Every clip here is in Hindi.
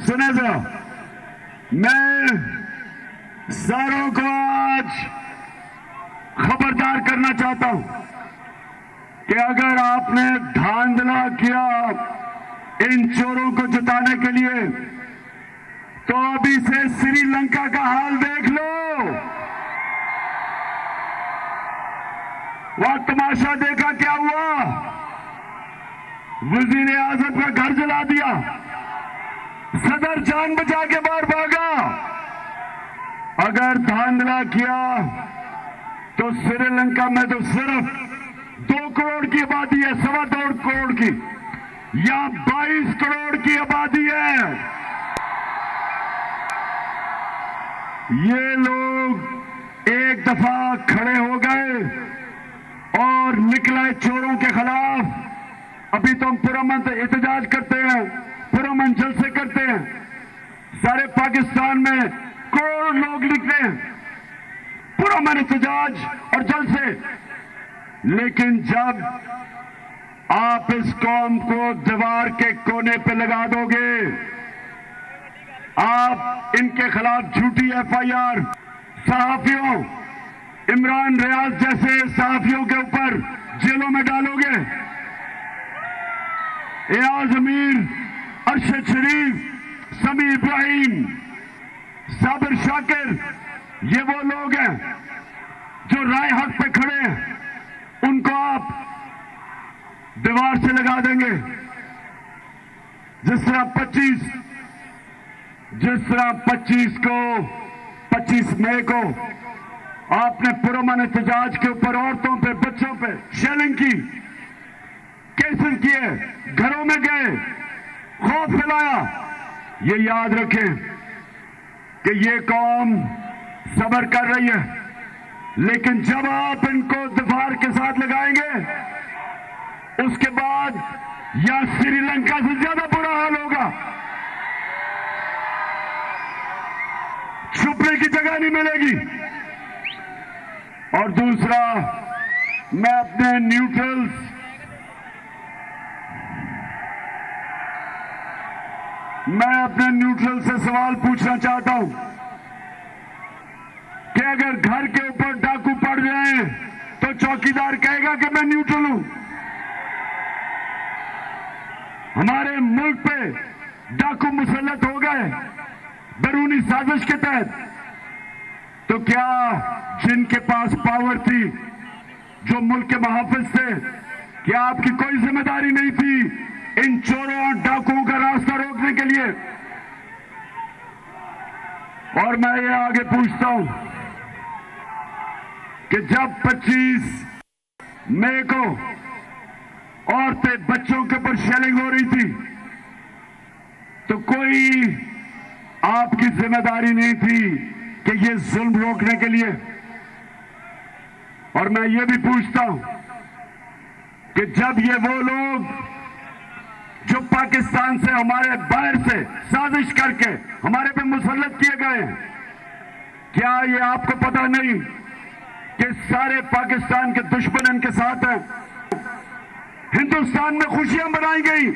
सुने जरा, मैं सारों को आज खबरदार करना चाहता हूं कि अगर आपने धांधला किया इन चोरों को जिताने के लिए, तो अभी से श्रीलंका का हाल देख लो। वह तमाशा देखा क्या हुआ? वजीर आजम का घर जला दिया, सदर जान बचा के बाहर भागा। अगर धांधला किया तो श्रीलंका में तो सिर्फ 2 करोड़ की आबादी है, 2.25 करोड़ की, या 22 करोड़ की आबादी है। ये लोग एक दफा खड़े हो गए और निकले चोरों के खिलाफ। अभी तो हम पुरअमन एहतजाज करते हैं, पुरअमन जलसे करते हैं, सारे पाकिस्तान में करोड़ लोग निकले हैं पुरअमन एहतजाज और जलसे। लेकिन जब आप इस कौम को दीवार के कोने पे लगा दोगे, आप इनके खिलाफ झूठी FIR, सहाफियों, इमरान रियाज जैसे सहाफियों के ऊपर जेलों में डालोगे, एयाज अमीर, अरशद शरीफ, समी इब्राहिम, साबिर शाकिर, ये वो लोग हैं जो राय हक पे खड़े हैं, उनको आप दीवार से लगा देंगे। जिस तरह 25 मई को आपने पुरअमन एहतजाज के ऊपर औरतों पे, बच्चों पे शेलिंग की, केसेस किए, घरों में गए, खौफ फैलाया, ये याद रखें कि ये कौम सब्र कर रही है। लेकिन जब आप इनको दीवार के साथ लगाएंगे, उसके बाद या श्रीलंका से ज्यादा बुरा हाल होगा। छुपने की जगह नहीं मिलेगी। और दूसरा, मैं अपने न्यूट्रल से सवाल पूछना चाहता हूं कि अगर घर के ऊपर डाकू पड़ जाए तो चौकीदार कहेगा कि मैं न्यूट्रल हूं। हमारे मुल्क पे डाकू मुसल्लत हो गए बैरूनी साजिश के तहत, तो क्या जिनके पास पावर थी, जो मुल्क के मुहाफिज थे, क्या आपकी कोई जिम्मेदारी नहीं थी इन चोरों और डाकुओं का रास्ता रोकने के लिए? और मैं ये आगे पूछता हूं कि जब 25 मई को औरतें, बच्चों के ऊपर शेलिंग हो रही थी, तो कोई आपकी जिम्मेदारी नहीं थी कि ये जुल्म रोकने के लिए? और मैं ये भी पूछता हूं कि जब ये वो लोग जो पाकिस्तान से, हमारे बाहर से साजिश करके हमारे पे मुसल्लत किए गए हैं, क्या ये आपको पता नहीं कि सारे पाकिस्तान के दुश्मन इनके साथ हैं? हिंदुस्तान में खुशियां मनाई गई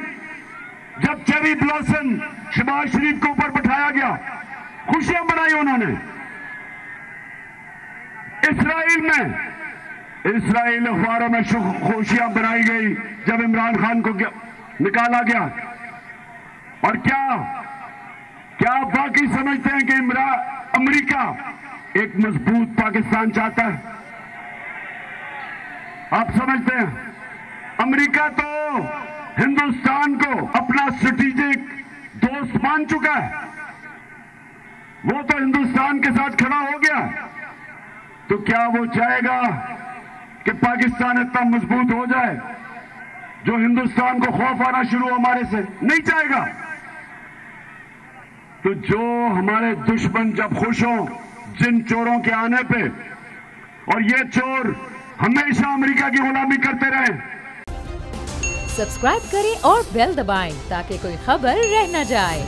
जब चेरी ब्लॉसम शहबाज शरीफ के ऊपर बिठाया गया, खुशियां मनाई उन्होंने। इसराइल अखबारों में खुशियां बनाई गई जब इमरान खान को निकाला गया। और क्या आप बाकी समझते हैं कि अमेरिका एक मजबूत पाकिस्तान चाहता है? आप समझते हैं? अमेरिका तो हिंदुस्तान को अपना स्ट्रेटेजिक दोस्त मान चुका है, वो तो हिंदुस्तान के साथ खड़ा हो गया। तो क्या वो चाहेगा कि पाकिस्तान इतना मजबूत हो जाए जो हिंदुस्तान को खौफ आना शुरू हमारे से? नहीं चाहेगा। तो जो हमारे दुश्मन जब खुश हों जिन चोरों के आने पे, और ये चोर हमेशा अमेरिका की गुलामी करते रहे। सब्सक्राइब करें और बेल दबाएं ताकि कोई खबर रह न जाए।